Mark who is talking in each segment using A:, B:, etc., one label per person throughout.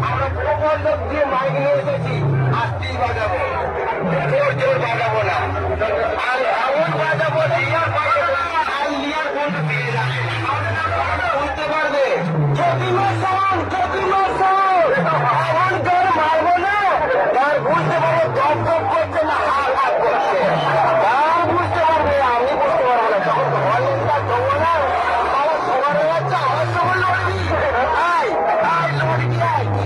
A: আমরা প্রবন্ধক দিয়ে মাইক নিয়ে এসেছি, আস্তেই বাজাবো, জোর জোর বাজাবো না, আর এমন বাজাবো লিয়ার বাজাবো না, আর লিয়ার বন্ধ পেয়ে যাবে, বুঝতে পারবে। চকিমার সাউন্ড, চকিমার সাউন্ড, এমন জোর মারবো না, তার বুঝতে পারবো দপ দপ করছে না হাত হাত করছে, তার বুঝতে পারবে, আমি বুঝতে পারবো না। তখন ভলিউমটা দেবো না, তারা সবার যাচ্ছে, আবার সবার লড়বি,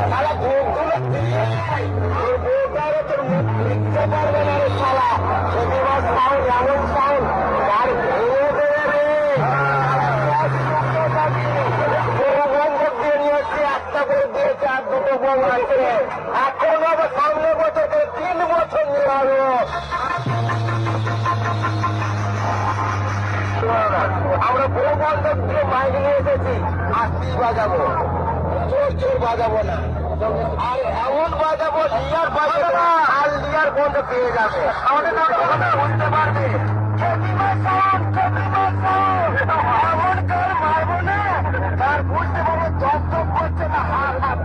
A: সারা ভোগগুলো তোর বউটারও তোর মুখ লিখতে পারবে না রে শালা। প্রতিবার সাউন্ড এমন সাউন্ড তার ভেঙে দেবে রে। বন্ধক দিয়ে নিয়ে এসছি, একটা করে দিয়েছে, আর দুটো বন্ধ আছে। এখন আবার সামনে বছর 3 বছর নিয়ে আসবো। আমরা বউ বন্ধক দিয়ে মাইক নিয়ে এসেছি, আস্তেই বাজাবো, জোর জোর বাজাবো না, আর এমন বাজাবো লিয়ার বাজাবো না, আর লিয়ার বন্ধ পেয়ে যাবে, আমাদের বুঝতে পারবে। এমন কার মারবো না, তার বুঝতে পারবো দপ দপ করছে না হাত হাত